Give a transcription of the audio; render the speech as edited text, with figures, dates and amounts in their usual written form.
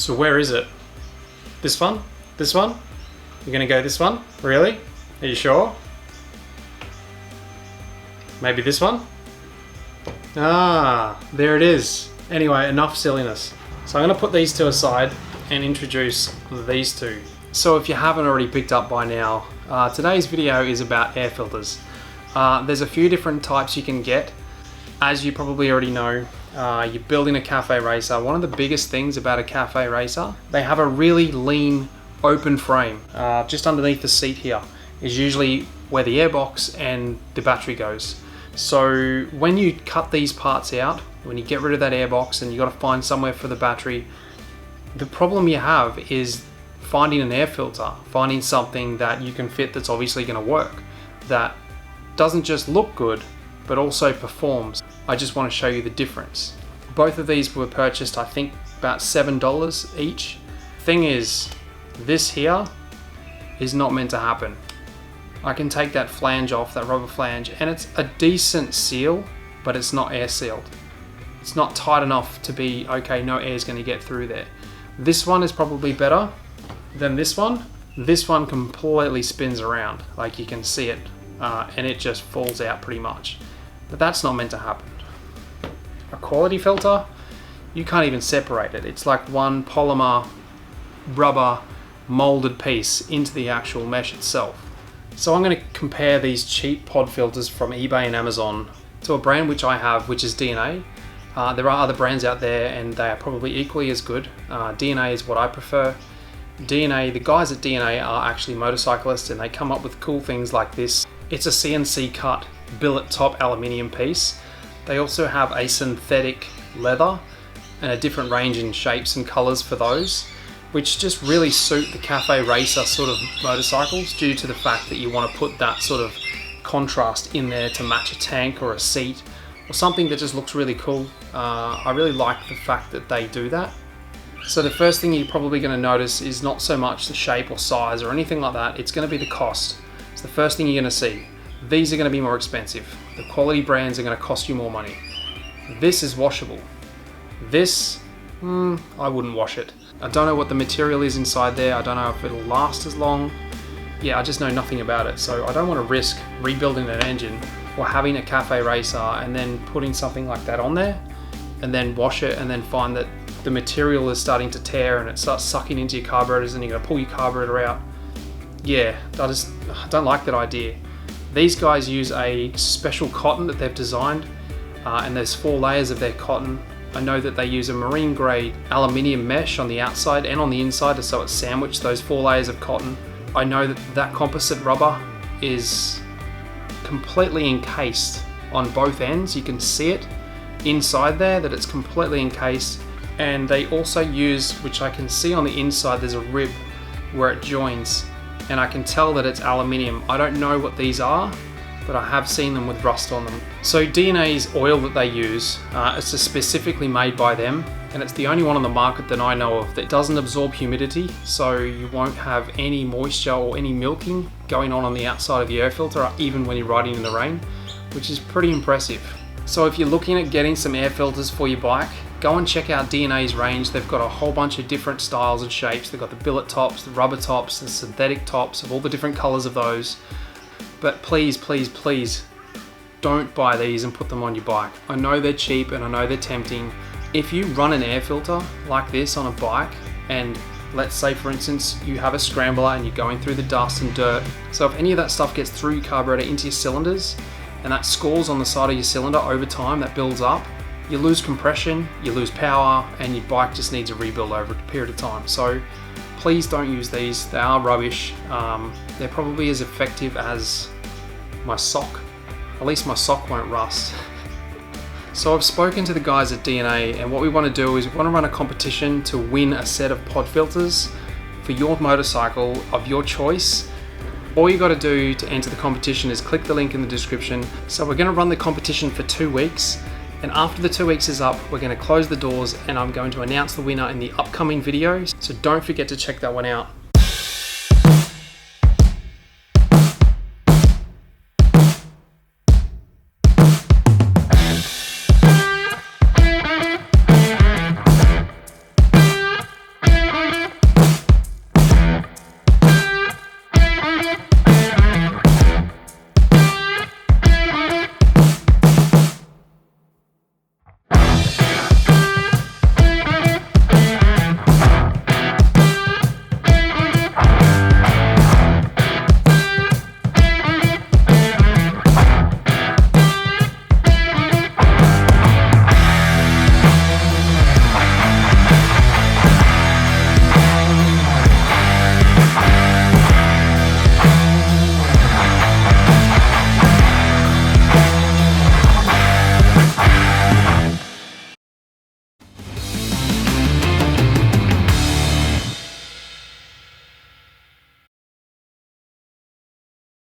So where is it? This one? This one? You're gonna go this one? Really? Are you sure? Maybe this one? Ah, there it is. Anyway, enough silliness. So I'm gonna put these two aside and introduce these two. So if you haven't already picked up by now, today's video is about air filters. There's a few different types you can get. As you probably already know, you're building a cafe racer. One of the biggest things about a cafe racer, they have a really lean, open frame. Just underneath the seat here is usually where the airbox and the battery goes. So when you cut these parts out, when you get rid of that airbox and you got to find somewhere for the battery, the problem you have is finding an air filter, finding something that you can fit that's obviously going to work, that doesn't just look good, but also performs. I just want to show you the difference. Both of these were purchased, I think, about $7 each. Thing is, this here is not meant to happen. I can take that flange off, that rubber flange, and it's a decent seal, but it's not air sealed. It's not tight enough to be, okay, no air is going to get through there. This one is probably better than this one. This one completely spins around, like you can see it, and it just falls out pretty much. But that's not meant to happen. A quality filter, you can't even separate it. It's like one polymer, rubber, molded piece into the actual mesh itself. So I'm going to compare these cheap pod filters from eBay and Amazon to a brand which I have, which is DNA. There are other brands out there and they are probably equally as good. DNA is what I prefer. DNA, the guys at DNA are actually motorcyclists and they come up with cool things like this. It's a CNC cut billet top aluminium piece. They also have a synthetic leather and a different range in shapes and colors for those, which just really suit the cafe racer sort of motorcycles due to the fact that you want to put that sort of contrast in there to match a tank or a seat or something that just looks really cool. I really like the fact that they do that. So the first thing you're probably going to notice is not so much the shape or size or anything like that, it's going to be the cost. It's the first thing you're going to see. These are going to be more expensive. The quality brands are going to cost you more money. This is washable. This, I wouldn't wash it. I don't know what the material is inside there. I don't know if it'll last as long. Yeah, I just know nothing about it. So I don't want to risk rebuilding an engine or having a cafe racer and then putting something like that on there and then wash it and then find that the material is starting to tear and it starts sucking into your carburetors and you're going to pull your carburetor out. Yeah, I don't like that idea. These guys use a special cotton that they've designed and there's 4 layers of their cotton. I know that they use a marine grade aluminium mesh on the outside and on the inside so it's sandwiched those 4 layers of cotton. I know that that composite rubber is completely encased on both ends. You can see it inside there that it's completely encased, and they also use, which I can see on the inside, there's a rib where it joins and I can tell that it's aluminium. I don't know what these are, but I have seen them with rust on them. So DNA's oil that they use, it's just specifically made by them, and it's the only one on the market that I know of that doesn't absorb humidity, so you won't have any moisture or any milking going on the outside of the air filter, even when you're riding in the rain, which is pretty impressive. So if you're looking at getting some air filters for your bike, go and check out DNA's range. They've got a whole bunch of different styles and shapes. They've got the billet tops, the rubber tops, the synthetic tops of all the different colors of those. But please, please, please don't buy these and put them on your bike. I know they're cheap and I know they're tempting. If you run an air filter like this on a bike, and let's say for instance you have a Scrambler and you're going through the dust and dirt, so if any of that stuff gets through your carburetor into your cylinders and that scores on the side of your cylinder over time, that builds up, you lose compression, you lose power, and your bike just needs a rebuild over a period of time. So please don't use these. They are rubbish. They're probably as effective as my sock. At least my sock won't rust. So I've spoken to the guys at DNA, and what we want to do is we want to run a competition to win a set of pod filters for your motorcycle of your choice. All you got to do to enter the competition is click the link in the description. So we're going to run the competition for 2 weeks. And after the 2 weeks is up, we're going to close the doors and I'm going to announce the winner in the upcoming videos. So don't forget to check that one out.